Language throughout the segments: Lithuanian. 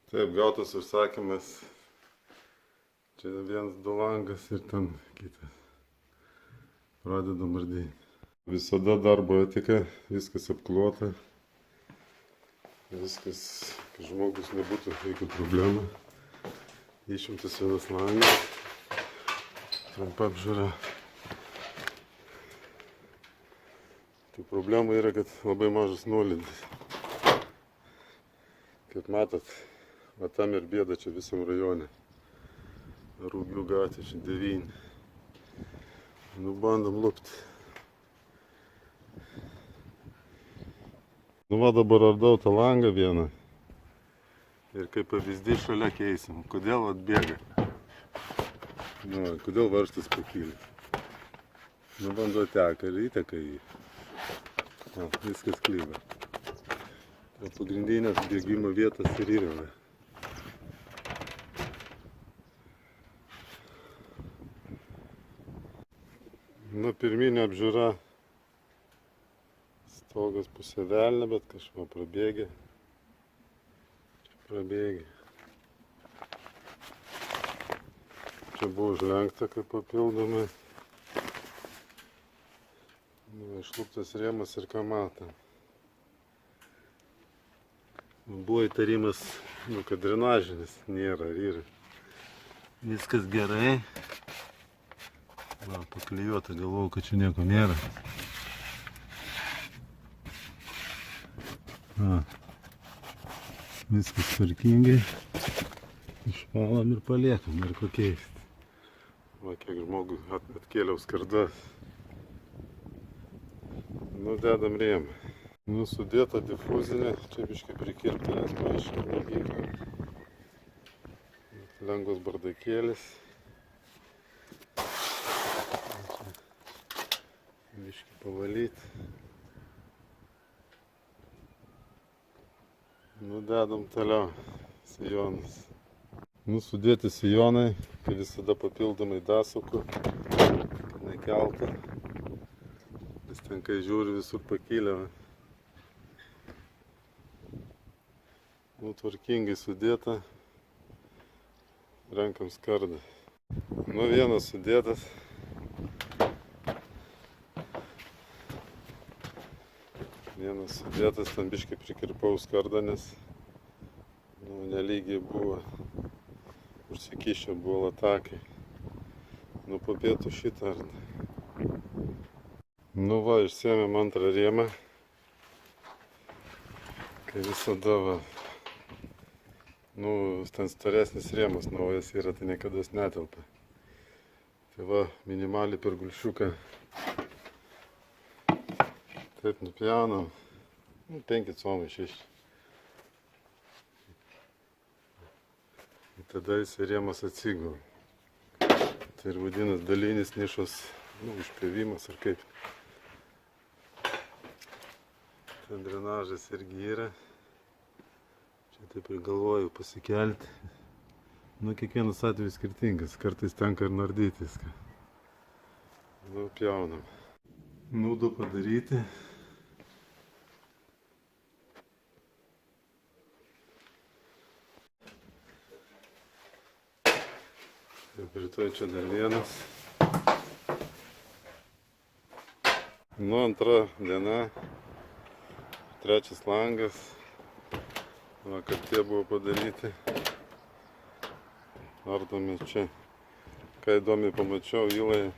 Taip, gautas užsakymas. Čia vienas du langas ir ten kitas. Pradedam ardyti. Visada darbo etika, viskas apklota. Viskas, kad žmogus nebūtų jokių problemų. Išimtas vienas langas. Trumpa apžiūra. Tai problema yra, kad labai mažas nuolydis. Kaip matot, va tam ir bėda čia visam rajone. Rūgių gatvė, čia 9. Nu, bandom lupti. Nu, va dabar ardau tą langą vieną. Ir kaip pavyzdys šalia keisim. Kodėl atbėga? Nu, kodėl varžtas pakyli? Nu, vanduo teka ir įteka į jį. O, viskas klyva. Tai pagrindinės bėgimo vietas ir yra. Nu, pirminė apžiūra. Stogas pusė velnė, bet kažko prabėgė. Čia prabėgė. Čia buvo užlenkta kaip papildomai. Nu, išluptas rėmas ir ką matom. Buvo įtarimas, nu, kad drenažinis nėra ir viskas gerai. Va, paklijuota, galvojau, kad čia nieko nėra. Va, viskas tvarkingai. Išvalom ir paliekam, ir pakeisti. Va, kiek žmogui atkėliau skardas. Nu, dedam rėmą. Nu, sudėta difuzinė, čia biškai prikirpta, nes paaiškiai nevyko. Lengvas bardakėlis. Biškai pavalyti. Nu, dedam toliau sijonus. Nu, sudėti sijonai, tai visada papildomai dasuku, kad nekeltų. Nes ten, kai žiūri, visur pakylė. Nu, tvarkingai sudėta. Renkam skardą. Nu, vienas sudėtas. Vienas sudėtas, ten biškai prikirpau skardą, nes nu, nelygiai buvo. Užsikišę buvo latakai. Nu, po pietų šitą ardą. Nu va, išsėmėm antrą rėmą. Kai visada va, nu, ten storesnis rėmas naujas yra, tai niekada netelpa. Tai va, minimaliai per gulšiuką. Taip nupjaunam. Nu, 5 comai 6. Ir tada jis rėmas atsigula. Tai ir vadinas dalinis nišos, nu, išpjovimas ar kaip. Ten drenažas irgi yra. Čia taip ir galvoju pasikelti. Nu, kiekvienas atvejis skirtingas. Kartais tenka ir nardyti viską. Nu, pjaunam. Naudu padaryti. Taip, rytoj čia dar vienas. Nu, antra diena. 3 langas. Va, kad tie buvo padaryti. Ardomi čia. Ką įdomiai pamačiau, įlai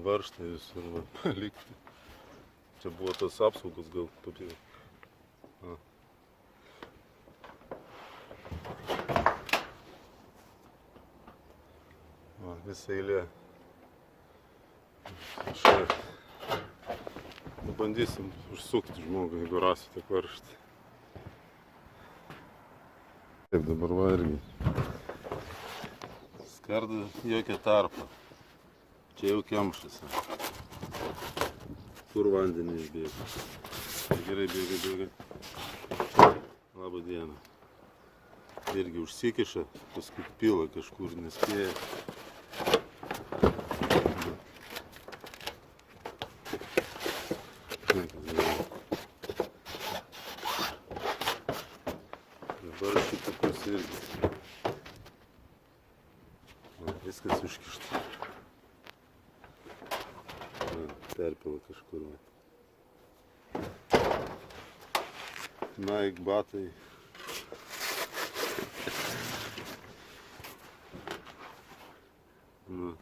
varžtai visur va, palikti. Čia buvo tos apsaugos gal papildomai. Visa eilė. Bandysim užsukti žmogų, jeigu rasite varžtą. Taip, dabar va irgi. Skarda jokia tarpa. Čia jau kemšas. Kur vandenį išbėga. Gerai, bėga. Labą dieną. Irgi užsikiša, paskui pila kažkur, nespėja. Dabar šitą pusę irgi. Va, viskas užkišta. Perpila kažkur. Nike batai. Na,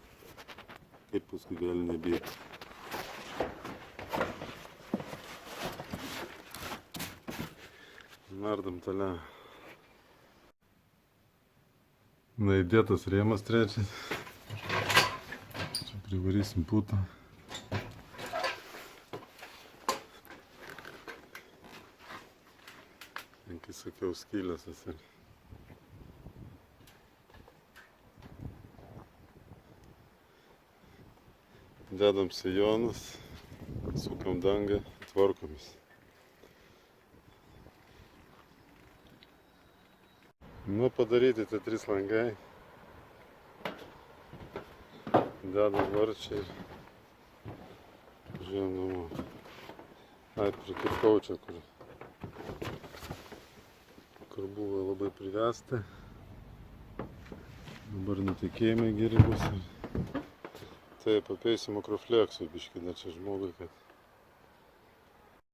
kaip paskui gali nebėgti. Nardam toliau. Na, įdėtas rėmas trečias. Čia privarysim putą. Kai sakiau, skylės esi. Dedam sijonus, sukam dangą, tvarkomis. Nu, padaryti tie 3 langai. Dedam varčiai. Žiūrėjom namo. Ai, prikirtau čia, kur buvo labai privesti. Dabar nutekėjimai geri bus. Taip, apeisim makrofleksų biškį, dar čia žmogui, kad